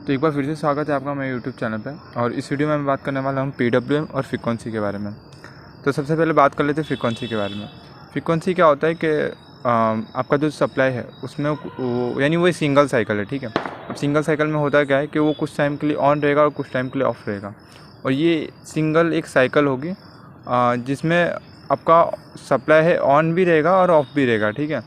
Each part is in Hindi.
तो एक बार फिर से स्वागत है आपका मेरे यूट्यूब चैनल पे। और इस वीडियो में मैं बात करने वाला हूँ PWM और फ्रीक्वेंसी के बारे में। तो सबसे पहले बात कर लेते हैं फ्रीक्वेंसी के बारे में। फ्रीक्वेंसी क्या होता है कि आपका जो सप्लाई है उसमें यानी वो सिंगल साइकिल है, ठीक है। अब सिंगल साइकिल में होता क्या है कि वो कुछ टाइम के लिए ऑन रहेगा और कुछ टाइम के लिए ऑफ रहेगा। और ये सिंगल एक साइकिल होगी जिसमें आपका सप्लाई है ऑन भी रहेगा और ऑफ भी रहेगा, ठीक है।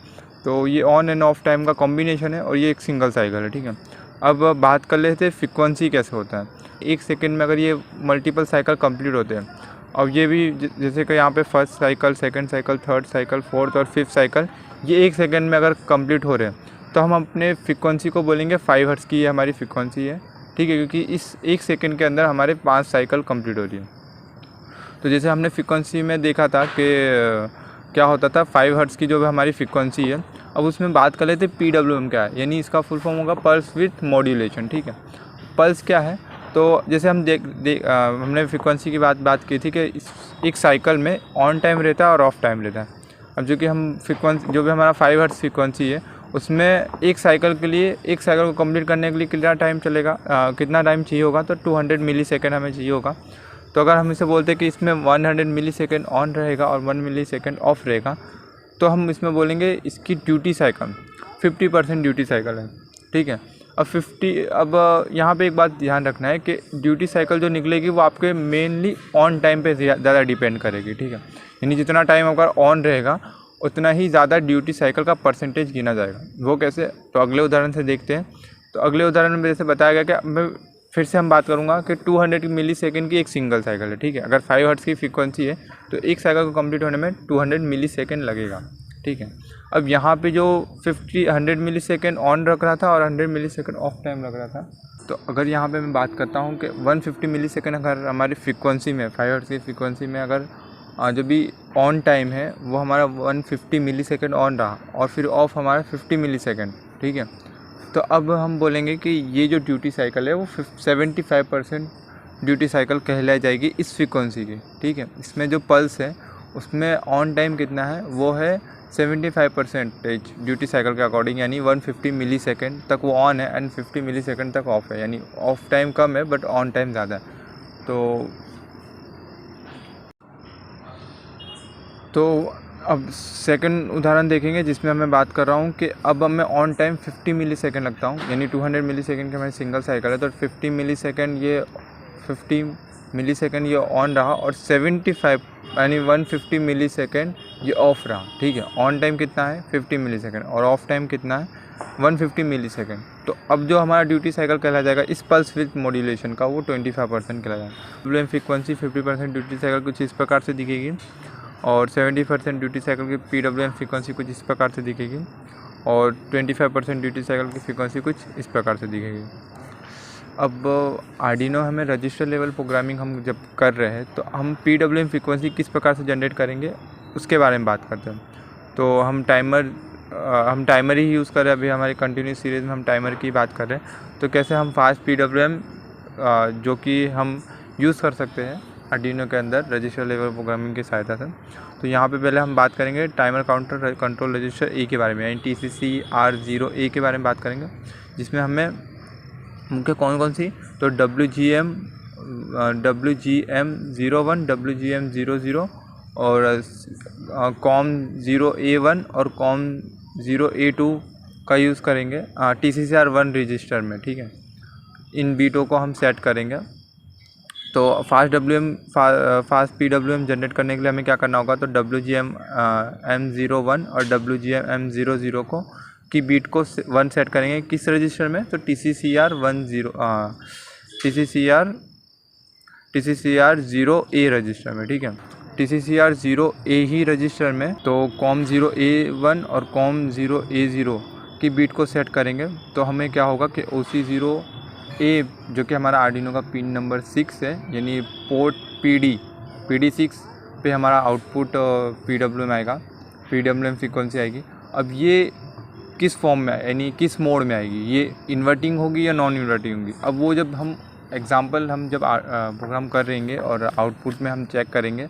तो ये ऑन एंड ऑफ टाइम का कॉम्बिनेशन है और ये एक सिंगल साइकिल है, ठीक है। अब बात कर लेते हैं फ्रीक्वेंसी कैसे होता है। एक सेकंड में अगर ये मल्टीपल साइकिल कंप्लीट होते हैं, अब ये भी जैसे कि यहाँ पे first cycle, second cycle, third cycle, fourth और फिफ्थ साइकिल ये एक सेकंड में अगर कंप्लीट हो रहे हैं तो हम अपने फ्रीक्वेंसी को बोलेंगे 5 हर्ट्ज़ की ये हमारी फ्रीक्वेंसी है, ठीक है। क्योंकि इस एक सेकंड के अंदर हमारे 5 साइकिल कंप्लीट हो रही है। तो जैसे हमने फ्रीक्वेंसी में देखा था कि क्या होता था 5 हर्ट्ज़ की जो हमारी फ्रीक्वेंसी है, अब उसमें बात कर लेते PWM क्या है, यानी इसका फुल फॉर्म होगा पल्स विथ मॉड्यूलेशन, ठीक है। पल्स क्या है, तो जैसे हम हमने फ्रीक्वेंसी की बात की थी कि एक साइकिल में ऑन टाइम रहता है और ऑफ टाइम रहता है। अब जो कि हम फ्रीक्वेंसी जो भी हमारा 5 हर्ट्ज़ फ्रीक्वेंसी है उसमें एक साइकिल को कंप्लीट करने के लिए कितना टाइम चलेगा, कितना टाइम चाहिए होगा, तो 200 मिली सेकेंड हमें चाहिए होगा। तो अगर हम इसे बोलते हैं कि इसमें 100 मिली सेकेंड ऑन रहेगा और 1 मिली सेकेंड ऑफ रहेगा, तो हम इसमें बोलेंगे इसकी ड्यूटी साइकिल 50% ड्यूटी साइकिल है, ठीक है। अब यहाँ पे एक बात ध्यान रखना है कि ड्यूटी साइकिल जो निकलेगी वो आपके मेनली ऑन टाइम पे ज़्यादा डिपेंड करेगी, ठीक है। यानी जितना टाइम अगर ऑन रहेगा उतना ही ज़्यादा ड्यूटी साइकिल का परसेंटेज गिना जाएगा। वो कैसे, तो अगले उदाहरण से देखते हैं। तो अगले उदाहरण में जैसे बताया गया कि मैं फिर से हम बात करूँगा कि 200 मिली सेकेंड की एक सिंगल साइकिल है, ठीक है। अगर 5 हर्ट्ज़ की फ्रीक्वेंसी है तो एक साइकिल को कंप्लीट होने में 200 मिली सेकेंड लगेगा, ठीक है। अब यहाँ पे जो 100 मिली सेकेंड ऑन रख रहा था और 100 मिली सेकेंड ऑफ टाइम लग रहा था, तो अगर यहाँ पे मैं बात करता हूँ कि 150 मिली सेकेंड अगर हमारी फ्रीक्वेंसी में 5 हर्ट्ज़ की फ्रीक्वेंसी में अगर जो भी ऑन टाइम है वो हमारा 150 मिली सेकेंड ऑन रहा और फिर ऑफ हमारा 50 मिली सेकेंड, ठीक है। तो अब हम बोलेंगे कि ये जो ड्यूटी साइकिल है वो 75% ड्यूटी साइकिल कहलाई जाएगी इस फ्रीक्वेंसी की, ठीक है। इसमें जो पल्स है उसमें ऑन टाइम कितना है, वो है 75% ड्यूटी साइकिल के अकॉर्डिंग, यानी 150 मिली सेकेंड तक वो ऑन है एंड 50 मिली सेकेंड तक ऑफ है, यानी ऑफ टाइम कम है बट ऑन टाइम ज़्यादा है। तो अब सेकंड उदाहरण देखेंगे जिसमें मैं बात कर रहा हूँ कि अब मैं ऑन टाइम 50 मिली सेकेंड लगता हूँ, यानी 200 मिली सेकेंड का हमारी सिंगल साइकिल है, तो 50 मिली सेकेंड ये ऑन रहा और 75 यानी 150 मिली सेकेंड ये ऑफ रहा, ठीक है। ऑन टाइम कितना है 50 मिली सेकेंड और ऑफ टाइम कितना है 150 मिली सेकेंड। तो अब जो हमारा ड्यूटी साइकिल कहला जाएगा इस पल्स विथ मॉड्यूलेशन का वो 25% कहला जाएगा। प्रॉब्लम फ्रीक्वेंसी 50% ड्यूटी साइकिल कुछ इस प्रकार से दिखेगी और 70% ड्यूटी साइकिल की PWM फ्रीक्वेंसी कुछ इस प्रकार से दिखेगी और 25% ड्यूटी साइकिल की फ्रीक्वेंसी कुछ इस प्रकार से दिखेगी। अब आर्डिनो हमें रजिस्टर लेवल प्रोग्रामिंग हम जब कर रहे हैं तो हम PWM फ्रीक्वेंसी किस प्रकार से जनरेट करेंगे उसके बारे में बात करते हैं। तो हम टाइमर ही यूज़ कर रहे हैं, अभी हमारी कंटिन्यूस सीरीज़ में हम टाइमर की बात कर रहे हैं। तो कैसे हम फास्ट PWM जो कि हम यूज़ कर सकते हैं आर्डिनो के अंदर रजिस्टर लेवल प्रोग्रामिंग की सहायता से। तो यहाँ पे पहले हम बात करेंगे टाइमर काउंटर कंट्रोल रजिस्टर ए के बारे में, यानी TCCR0A के बारे में बात करेंगे, जिसमें हमें मुख्य कौन सी, तो WGM 01, WGM 00 और COM 0A1 और COM 0A2 का यूज़ करेंगे TCCR1 रजिस्टर में, ठीक है। इन बीटों को हम सेट करेंगे। तो फास्ट PWM जनरेट करने के लिए हमें क्या करना होगा, तो WGM M01 और WGM M00 को की बीट को 1 सेट करेंगे किस रजिस्टर में, तो TCCR0A रजिस्टर में, ठीक है। TCCR0A ही रजिस्टर में तो COM 0A1 और COM 0A0 की बीट को सेट करेंगे। तो हमें क्या होगा कि OC0A जो कि हमारा आर्डिनो का पिन नंबर 6 है, यानी पोर्ट PD6 पे हमारा आउटपुट PWM आएगा, PWM फ्रीक्वेंसी आएगी। अब ये किस फॉर्म में यानी किस मोड में आएगी, ये इन्वर्टिंग होगी या नॉन इन्वर्टिंग होगी। अब वो जब हम जब प्रोग्राम कर रहेंगे और आउटपुट में हम चेक करेंगे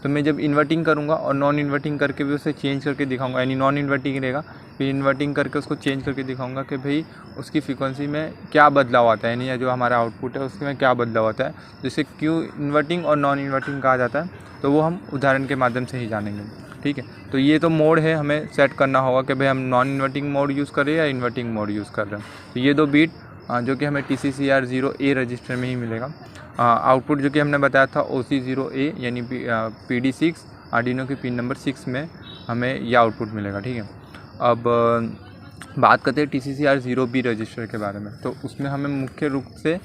तो मैं जब इन्वर्टिंग करूँगा और नॉन इन्वर्टिंग करके भी उसे चेंज करके दिखाऊंगा, यानी नॉन इन्वर्टिंग रहेगा फिर इन्वर्टिंग करके उसको चेंज करके दिखाऊंगा कि भाई उसकी फ्रीक्वेंसी में क्या बदलाव आता है, यानी जो हमारा आउटपुट है उसमें क्या बदलाव आता है, जिसे क्यों इन्वर्टिंग और नॉन इन्वर्टिंग कहा जाता है, तो वो हम उदाहरण के माध्यम से ही जानेंगे। ठीक है, तो ये तो मोड है, हमें सेट करना होगा कि भाई हम नॉन इन्वर्टिंग मोड यूज़ कर रहे हैं या इन्वर्टिंग मोड यूज़ कर रहे हैं। तो ये 2 बीट जो कि हमें TCCR0A रजिस्टर में ही मिलेगा। आउटपुट जो कि हमने बताया था OC0A यानी PD6 आर्डिनो की पिन नंबर 6 में हमें यह आउटपुट मिलेगा। ठीक है, अब बात करते हैं TCCR0B रजिस्टर के बारे में। तो उसमें हमें मुख्य रूप से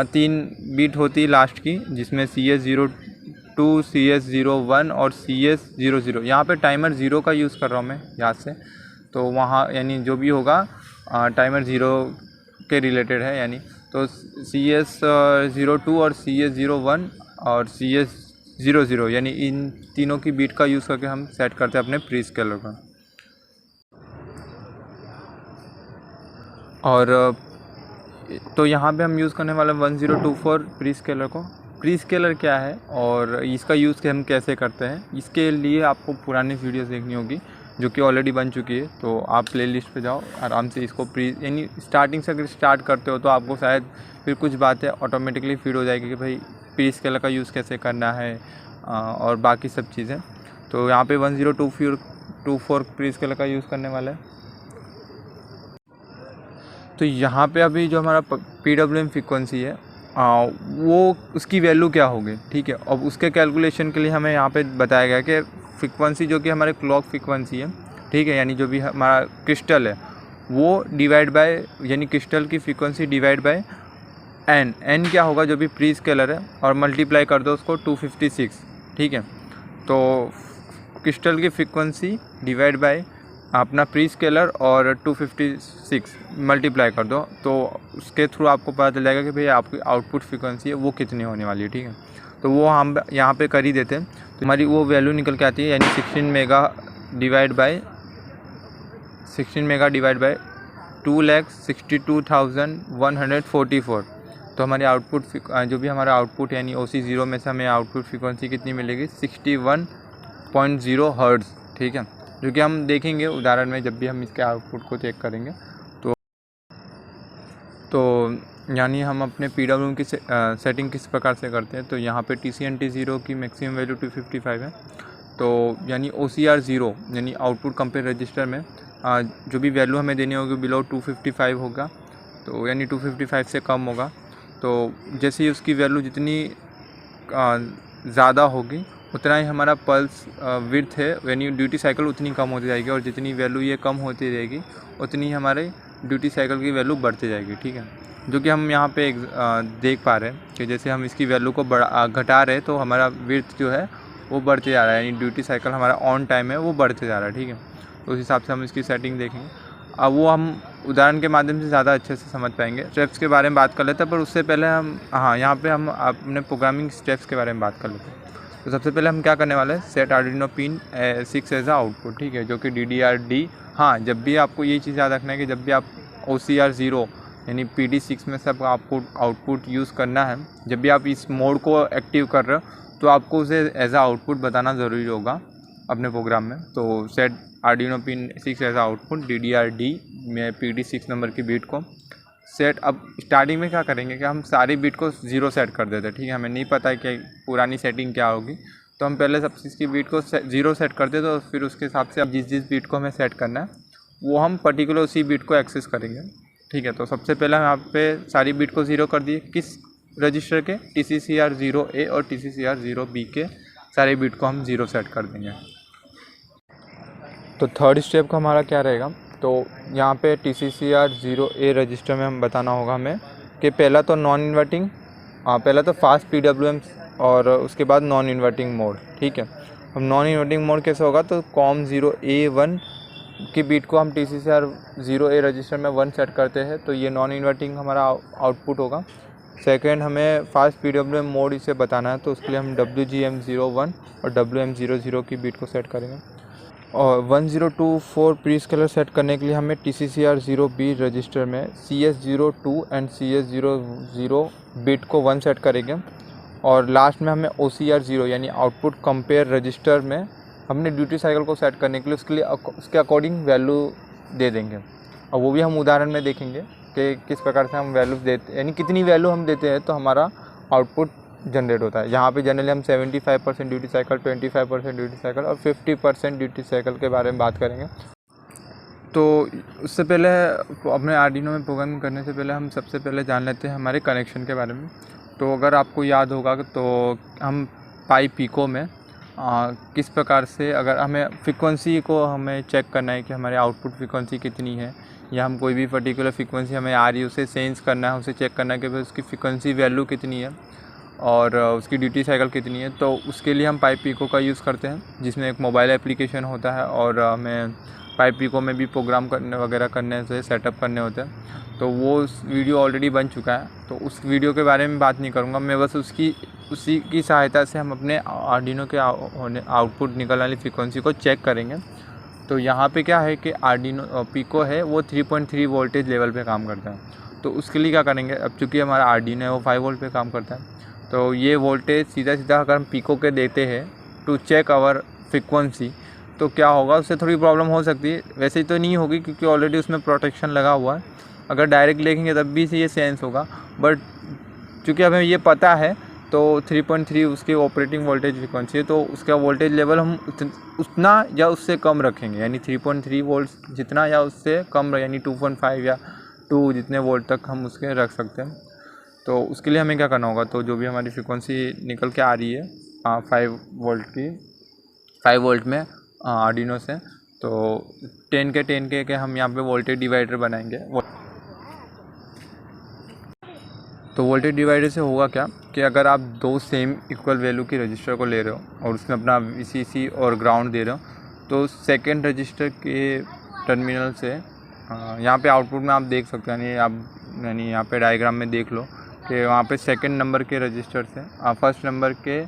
3 बीट होती है लास्ट की, जिसमें CS02, CS01 और CS00। यहाँ पे टाइमर 0 का यूज़ कर रहा हूँ मैं याद से, तो वहाँ यानी जो भी होगा टाइमर 0 के रिलेटेड है, यानी तो CS02 और CS01 और CS00 यानी इन तीनों की बीट का यूज़ करके हम सेट करते हैं अपने प्री स्केलर का। और तो यहाँ पे हम यूज़ करने वाले 1024 प्री स्केलर को। प्री स्केलर क्या है और इसका यूज़ हम कैसे करते हैं, इसके लिए आपको पुरानी वीडियोस देखनी होगी जो कि ऑलरेडी बन चुकी है। तो आप प्लेलिस्ट पे जाओ, आराम से इसको यानी स्टार्टिंग से अगर स्टार्ट करते हो तो आपको शायद फिर कुछ बातें ऑटोमेटिकली फीड हो जाएगी कि भाई प्री स्केलर का यूज़ कैसे करना है और बाकी सब चीज़ें। तो यहाँ पे 1024 प्री स्केलर का यूज़ करने वाला है। तो यहाँ पे अभी जो हमारा PWM फ्रीक्वेंसी है वो उसकी वैल्यू क्या होगी। ठीक है, अब उसके कैलकुलेशन के लिए हमें यहाँ पे बताया गया कि फ्रीक्वेंसी जो कि हमारे क्लॉक फ्रीक्वेंसी है, ठीक है, यानी जो भी हमारा क्रिस्टल है वो डिवाइड बाय, यानी क्रिस्टल की फ्रीक्वेंसी डिवाइड बाय n क्या होगा जो भी प्री स्केलर है, और मल्टीप्लाई कर दो उसको 256। ठीक है, तो क्रिस्टल की फ्रीक्वेंसी डिवाइड बाय अपना प्री स्केलर और 256 मल्टीप्लाई कर दो, तो उसके थ्रू आपको पता चल जाएगा कि भाई आपकी आउटपुट फ्रीक्वेंसी है वो कितनी होने वाली है। ठीक है, तो वो हम यहाँ पे कर ही देते हैं, तो हमारी वो वैल्यू निकल के आती है, यानी 16 मेगा डिवाइड बाय 2,62,144। तो हमारी आउटपुट जो भी हमारा आउटपुट यानी OC0 में से हमें आउटपुट फ्रीक्वेंसी कितनी मिलेगी 61.0 हर्ट्ज़। ठीक है, जो कि हम देखेंगे उदाहरण में जब भी हम इसके आउटपुट को चेक करेंगे। तो यानी हम अपने PWM की सेटिंग किस प्रकार से करते हैं। तो यहाँ पे TCNT0 की मैक्सिमम वैल्यू 255 है। तो यानी OCR0 यानी आउटपुट कंपेयर रजिस्टर में जो भी वैल्यू हमें देनी होगी बिलो 255 होगा, तो यानी 255 से कम होगा। तो जैसे ही उसकी वैल्यू जितनी ज़्यादा होगी उतना ही हमारा पल्स विड्थ है, यानी ड्यूटी साइकिल उतनी कम होती जाएगी, और जितनी वैल्यू ये कम होती रहेगी उतनी हमारे ड्यूटी साइकिल की वैल्यू बढ़ती जाएगी। ठीक है, जो कि हम यहाँ पे देख पा रहे हैं कि जैसे हम इसकी वैल्यू को घटा रहे हैं तो हमारा विड्थ जो है वो बढ़ते जा रहा है, यानी ड्यूटी साइकिल हमारा ऑन टाइम है वो बढ़ते जा रहा है। ठीक है, तो उस हिसाब से हम इसकी सेटिंग देखेंगे। अब वो हम उदाहरण के माध्यम से ज़्यादा अच्छे से समझ पाएंगे। स्टेप्स के बारे में बात कर लेते हैं, पर उससे पहले हम यहाँ पे हम अपने प्रोग्रामिंग स्टेप्स के बारे में बात कर लेते हैं। तो सबसे पहले हम क्या करने वाले हैं, set Arduino pin 6 as output. ठीक है, जो कि DDR-D। हाँ, जब भी आपको ये चीज़ याद रखना है कि जब भी आप OCR0 यानी PD6 में सब आपको आउटपुट यूज़ करना है, जब भी आप इस मोड को एक्टिव कर रहे हो तो आपको उसे एज आ आउटपुट बताना ज़रूरी होगा अपने प्रोग्राम में। तो set Arduino pin 6 as output DDR-D में PD6 नंबर की बीट को सेट। अब स्टार्टिंग में क्या करेंगे कि हम सारी बीट को 0 सेट कर देते हैं। ठीक है, हमें नहीं पता है कि पुरानी सेटिंग क्या होगी, तो हम पहले सब चीज़ की बीट को 0 सेट कर देते, तो फिर उसके हिसाब से अब जिस बीट को हमें सेट करना है वो हम पर्टिकुलर उसी बीट को एक्सेस करेंगे। ठीक है, तो सबसे पहले हम यहाँ पे सारी बीट को 0 कर दिए, किस रजिस्टर के TCCR0A और TCCR0B के सारे बीट को हम 0 सेट कर देंगे। तो थर्ड स्टेप का हमारा क्या रहेगा, तो यहाँ पे TCCR0A रजिस्टर में हम बताना होगा हमें कि पहला तो नॉन इन्वर्टिंग, पहला तो फास्ट PWM और उसके बाद नॉन इन्वर्टिंग मोड। ठीक है, अब नॉन इन्वर्टिंग मोड कैसे होगा, तो COM0A1 की बीट को हम TCCR0A रजिस्टर में 1 सेट करते हैं, तो ये नॉन इन्वर्टिंग हमारा आउटपुट होगा। सेकंड, हमें फास्ट PWM मोड इसे बताना है, तो उसके लिए हम WGM01 और WM00 की बीट को सेट करेंगे। और 1024 प्री स्केलर सेट करने के लिए हमें TCCR0B रजिस्टर में CS02 एंड CS00 बीट को 1 सेट करेंगे, और लास्ट में हमें OCR 0 यानी आउटपुट कंपेयर रजिस्टर में हमने ड्यूटी साइकिल को सेट करने के लिए उसके अकॉर्डिंग वैल्यू दे देंगे। और वो भी हम उदाहरण में देखेंगे कि किस प्रकार से हम वैल्यू देते, यानी कितनी वैल्यू हम देते हैं तो हमारा आउटपुट जनरेट होता है। यहाँ पे जनरली हम 75% ड्यूटी साइकिल, 25% ड्यूटी साइकिल और 50% ड्यूटी साइकिल के बारे में बात करेंगे। तो उससे पहले अपने आर्डिनो में प्रोग्रामिंग करने से पहले हम सबसे पहले जान लेते हैं हमारे कनेक्शन के बारे में। तो अगर आपको याद होगा तो हम पाई पिको में किस प्रकार से अगर हमें फ्रीक्वेंसी को हमें चेक करना है कि हमारे आउटपुट फ्रीक्वेंसी कितनी है, या हम कोई भी पर्टिकुलर फ्रीक्वेंसी हमें आ रही है उसे सेंस करना है, उसे चेक करना है कि भाई उसकी फ्रीक्वेंसी वैल्यू कितनी है और उसकी ड्यूटी साइकिल कितनी है। तो उसके लिए हम पाई पिको का यूज़ करते हैं, जिसमें एक मोबाइल एप्लीकेशन होता है और हमें पाई पिको में भी प्रोग्राम करने वगैरह करने से सेटअप करने होते हैं। तो वो वीडियो ऑलरेडी बन चुका है, तो उस वीडियो के बारे में बात नहीं करूँगा मैं, बस उसी की सहायता से हम अपने आर्डिनो के आउटपुट निकलने वाली फ्रीक्वेंसी को चेक करेंगे। तो यहाँ पे क्या है कि आर्डिनो पिको है वो 3.3 वोल्टेज लेवल पे काम करता है। तो उसके लिए क्या करेंगे, अब चूँकि हमारा आर्डिनो है वो 5 वोल्ट पे काम करता है, तो ये वोल्टेज सीधा अगर हम पिको के देते हैं टू चेक आवर फ्रीक्वेंसी, तो क्या होगा, उससे थोड़ी प्रॉब्लम हो सकती है। वैसे तो नहीं होगी क्योंकि ऑलरेडी उसमें प्रोटेक्शन लगा हुआ है, अगर डायरेक्ट देखेंगे तब भी से ये सेंस होगा। बट चूँकि हमें ये पता है तो 3.3 उसकी ऑपरेटिंग वोल्टेज फ्रीक्वेंसी है, तो उसका वोल्टेज लेवल हम उतना या उससे कम रखेंगे, यानी 3.3 वोल्ट जितना या उससे कम, यानी 2.5 या 2 जितने वोल्ट तक हम उसके रख सकते हैं। तो उसके लिए हमें क्या करना होगा, तो जो भी हमारी फ्रीक्वेंसी निकल के आ रही है 5 वोल्ट में आर्डिनो से, तो 10K के हम यहाँ पे वोल्टेज डिवाइडर बनाएंगे। तो वोल्टेज डिवाइडर से होगा क्या कि अगर आप दो सेम इक्वल वैल्यू की रजिस्टर को ले रहे हो और उसमें अपना VCC और ग्राउंड दे रहे हो, तो सेकंड रजिस्टर के टर्मिनल से यहाँ पे आउटपुट में आप देख सकते हैं, यानी यहाँ पे डायग्राम में देख लो कि वहाँ पे सेकंड नंबर के रजिस्टर से फर्स्ट नंबर के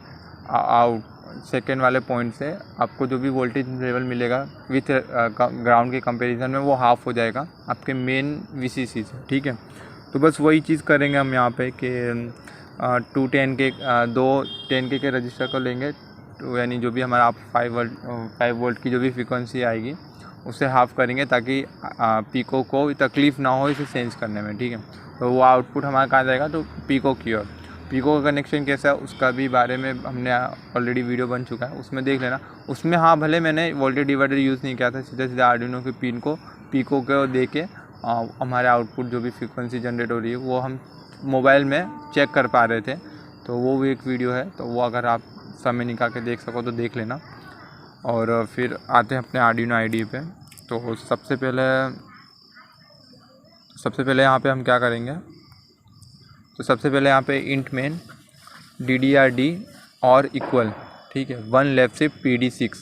सेकंड वाले पॉइंट से आपको जो भी वोल्टेज लेवल मिलेगा विथ ग्राउंड के कंपैरिजन में वो हाफ़ हो जाएगा आपके मेन VCC से, ठीक है। तो बस वही चीज़ करेंगे हम यहाँ पे कि 2 10K के रजिस्टर को लेंगे, तो यानी जो भी हमारा 5 वोल्ट की जो भी फ्रीक्वेंसी आएगी उसे हाफ़ करेंगे ताकि पिको को तकलीफ़ ना हो इसे सेंस करने में, ठीक है। तो वो आउटपुट हमारा कहाँ जाएगा, तो पिको की ओर। पिको का कनेक्शन कैसा है उसका भी बारे में हमने ऑलरेडी वीडियो बन चुका है, उसमें देख लेना। उसमें हाँ भले मैंने वोल्टेज डिवाइडर यूज़ नहीं किया था, सीधा आर्डिनो के पिन को पिको को दे के हमारे आउटपुट जो भी फ्रीक्वेंसी जनरेट हो रही है वो हम मोबाइल में चेक कर पा रहे थे। तो वो भी एक वीडियो है, तो वो अगर आप समय निकाल के देख सको तो देख लेना। और फिर आते हैं अपने आर्डिनो IDE पे। तो सबसे पहले यहाँ पे हम क्या करेंगे, तो सबसे पहले यहाँ पे इंट मेन DDRD और इक्वल, ठीक है, 1 लेफ्ट शिफ्ट PD6।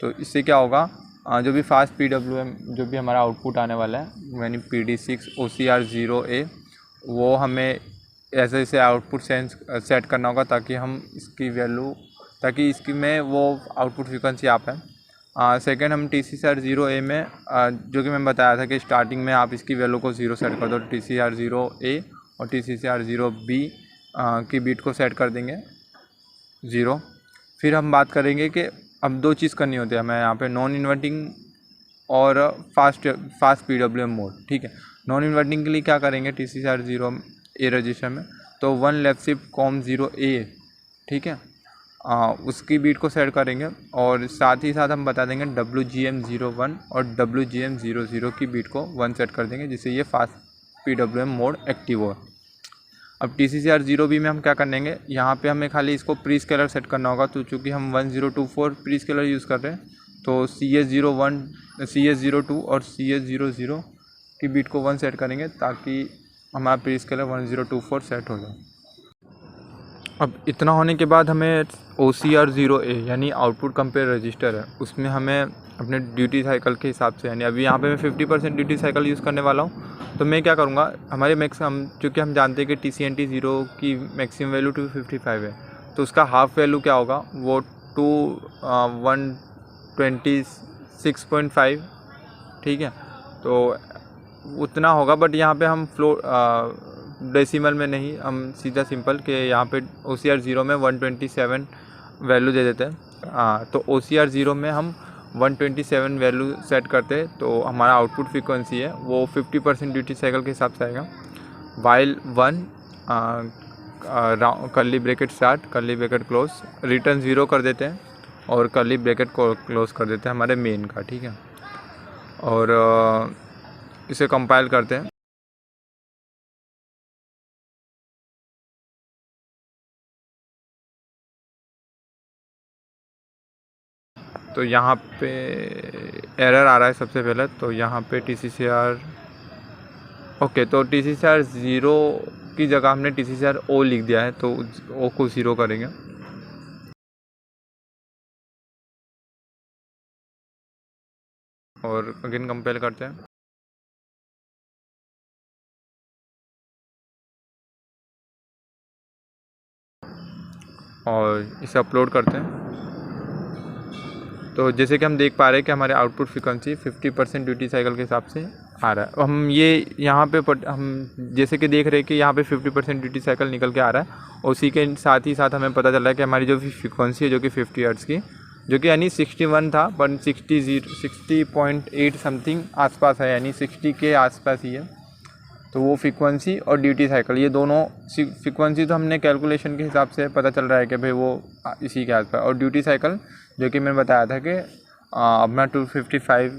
तो इससे क्या होगा, जो भी फास्ट PWM जो भी हमारा आउटपुट आने वाला है यानी PD6 OCR 0A, वो हमें ऐसे आउटपुट सेट करना होगा ताकि हम इसकी वैल्यू, ताकि इसकी में वो आउटपुट फ्रीक्वेंसी आ पाए। सेकेंड हम TCR 0A में जो कि मैं बताया था कि स्टार्टिंग में आप इसकी वैल्यू को 0 सेट कर दो, TCR 0A और TCR 0B की बीट को सेट कर देंगे 0। फिर हम बात करेंगे कि अब 2 चीज़ करनी होती है हमें यहाँ पे, नॉन इन्वर्टिंग और फास्ट PWM मोड, ठीक है। नॉन इन्वर्टिंग के लिए क्या करेंगे, TCR 0A रजिस्टर में तो 1 लेफ्ट शिफ्ट COM 0A, ठीक है, उसकी बीट को सेट करेंगे। और साथ ही साथ हम बता देंगे WGM 01 और WGM 00 की बीट को 1 सेट कर देंगे, जिससे ये फास्ट PWM मोड एक्टिव हो। अब TCR 0B में हम क्या कर लेंगे, यहाँ पे हमें खाली इसको प्री स्केलर सेट करना होगा। तो चूँकि हम 1024 प्री स्केलर यूज़ कर रहे हैं, तो CS01, CS02 और CS00 की बीट को 1 सेट करेंगे ताकि हमारा प्री स्केलर 1024 सेट हो जाए। अब इतना होने के बाद हमें OCR 0A यानी आउटपुट कंपेयर रजिस्टर है, उसमें हमें अपने ड्यूटी साइकिल के हिसाब से, यानी अभी यहाँ पे मैं 50% ड्यूटी साइकिल यूज़ करने वाला हूँ। तो मैं क्या करूँगा, हमारे चूँकि हम जानते हैं कि TCNT 0 की मैक्सिमम वैल्यू 255 है, तो उसका हाफ वैल्यू क्या होगा, वो 126.5, ठीक है, तो उतना होगा। बट यहाँ पे हम डेसिमल में नहीं, हम सीधा सिंपल कि यहाँ पे OCR 0 में 127 वैल्यू दे देते हैं। तो OCR 0 में हम 127 वैल्यू सेट करते हैं तो हमारा आउटपुट फ्रीक्वेंसी है वो 50% ड्यूटी साइकिल के हिसाब से आएगा। While 1 curly bracket start, curly bracket close, return 0 कर देते हैं और कर्ली ब्रैकेट को क्लोज कर देते हैं हमारे मेन का, ठीक है। और इसे कंपाइल करते हैं। तो यहाँ पे एरर आ रहा है सबसे पहले, तो यहाँ पे TCCR ओके, तो TCCR 0 की जगह हमने TCCR O लिख दिया है तो O को 0 करेंगे। और अगेन कंपेयर करते हैं। और इसे अपलोड करते हैं। तो जैसे कि हम देख पा रहे हैं कि हमारे आउटपुट फ्रीक्वेंसी 50% ड्यूटी साइकिल के हिसाब से आ रहा है। हम ये यहाँ पे हम जैसे कि देख रहे हैं कि यहाँ पे 50% ड्यूटी साइकिल निकल के आ रहा है। और उसी के साथ ही साथ हमें पता चल रहा है कि हमारी जो फ्रीक्वेंसी है जो कि 50 हर्ट्ज़ की, जो कि यानी 61 था पर 60.8 समथिंग आसपास है, यानी 60 के आसपास ही है। तो वो फ्रीक्वेंसी और ड्यूटी साइकिल, ये दोनों फ्रीक्वेंसी तो हमने कैलकुलेशन के हिसाब से पता चल रहा है कि भाई वो इसी के आसपास, और ड्यूटी साइकिल जो कि मैंने बताया था कि अपना 255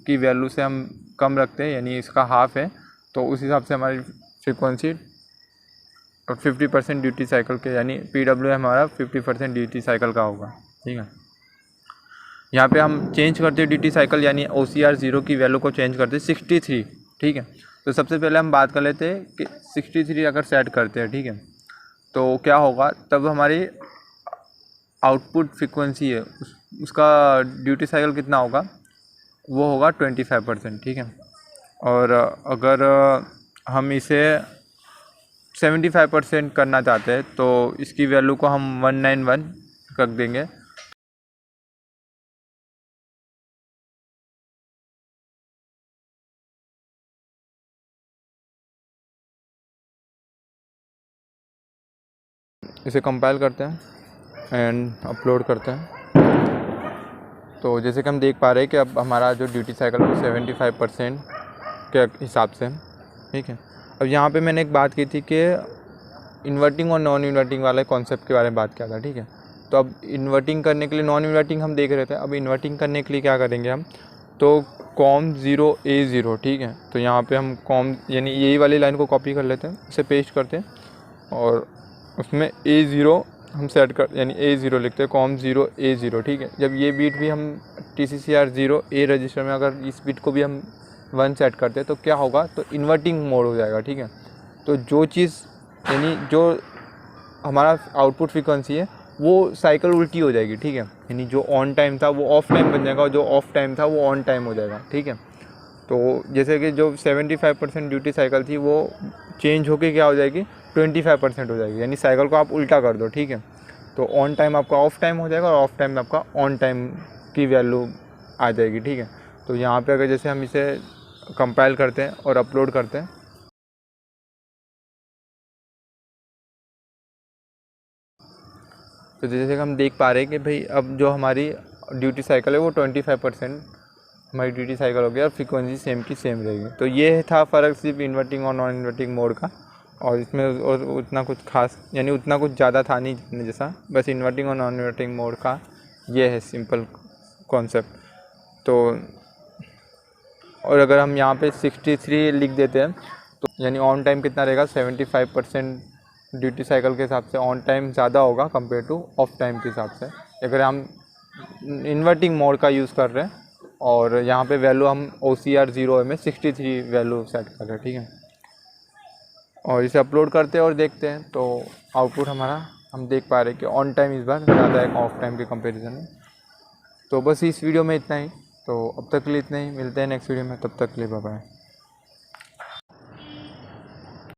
की वैल्यू से हम कम रखते हैं, यानी इसका हाफ है, तो उस हिसाब से हमारी फ्रीक्वेंसी 50% ड्यूटी साइकिल के, यानी PWM हमारा 50% ड्यूटी साइकिल का होगा, ठीक है। यहाँ पे हम चेंज करते हैं ड्यूटी साइकिल, यानी OCR 0 की वैल्यू को चेंज करते हैं 63, ठीक है। तो सबसे पहले हम बात कर लेते हैं कि 63 अगर सेट करते हैं, ठीक है, तो क्या होगा, तब हमारी आउटपुट फ्रीक्वेंसी है उसका ड्यूटी साइकिल कितना होगा, वो होगा 25%, ठीक है। और अगर हम इसे 75% करना चाहते हैं तो इसकी वैल्यू को हम 191 कर देंगे। इसे कंपाइल करते हैं एंड अपलोड करते हैं। तो जैसे कि हम देख पा रहे हैं कि अब हमारा जो ड्यूटी साइकिल है 75% के हिसाब से, ठीक है। अब यहाँ पे मैंने एक बात की थी कि इन्वर्टिंग और नॉन इन्वर्टिंग वाले कॉन्सेप्ट के बारे में बात किया था, ठीक है। तो अब इन्वर्टिंग करने के लिए, नॉन इन्वर्टिंग हम देख रहे थे, अब इन्वर्टिंग करने के लिए क्या करेंगे हम, तो COM 0A0, ठीक है। तो यहाँ पे हम COM यानी यही वाली लाइन को कॉपी कर लेते हैं, इसे पेस्ट करते हैं और उसमें A0 हम सेट कर, यानी A0 लिखते हैं, COM 0A0, ठीक है। जब ये बीट भी हम TCCR 0A रजिस्टर में अगर इस बीट को भी हम 1 सेट करते हैं तो क्या होगा, तो इन्वर्टिंग मोड हो जाएगा, ठीक है। तो जो चीज़ यानी जो हमारा आउटपुट फ्रीक्वेंसी है वो साइकिल उल्टी हो जाएगी, ठीक है। यानी जो ऑन टाइम था वो ऑफ टाइम बन जाएगा और जो ऑफ टाइम था वो ऑन टाइम हो जाएगा, ठीक है। तो जैसे कि जो 75% ड्यूटी साइकिल थी वो चेंज होके क्या हो जाएगी, 25% हो जाएगी, यानी साइकिल को आप उल्टा कर दो, ठीक है। तो ऑन टाइम आपका ऑफ टाइम हो जाएगा और ऑफ टाइम में आपका ऑन टाइम की वैल्यू आ जाएगी, ठीक है। तो यहाँ पे अगर जैसे हम इसे कंपाइल करते हैं और अपलोड करते हैं, तो जैसे कि हम देख पा रहे हैं कि भाई अब जो हमारी ड्यूटी साइकिल है वो 25% हमारी ड्यूटी साइकिल हो गया और फ्रीक्वेंसी सेम की सेम रहेगी। तो ये था फ़र्क सिर्फ इन्वर्टिंग और नॉन इन्वर्टिंग मोड का, और इसमें और उतना कुछ खास, यानी उतना कुछ ज़्यादा था नहीं जैसा, बस इन्वर्टिंग और नॉन इन्वर्टिंग मोड का ये है सिंपल कॉन्सेप्ट। तो और अगर हम यहाँ पे 63 लिख देते हैं तो यानी ऑन टाइम कितना रहेगा, 75% ड्यूटी साइकिल के हिसाब से ऑन टाइम ज़्यादा होगा कंपेयर टू ऑफ टाइम के हिसाब से, अगर हम इन्वर्टिंग मोड का यूज़ कर रहे हैं। और यहाँ पे वैल्यू हम OCR 0 में 63 वैल्यू सेट कर रहे हैं, ठीक है। और इसे अपलोड करते हैं और देखते हैं तो आउटपुट हमारा हम देख पा रहे हैं कि ऑन टाइम इस बार ज़्यादा है ऑफ टाइम के कंपैरिजन में। तो बस इस वीडियो में इतना ही, तो अब तक के लिए इतना ही, मिलते हैं नेक्स्ट वीडियो में, तब तक के लिए बाय बाय।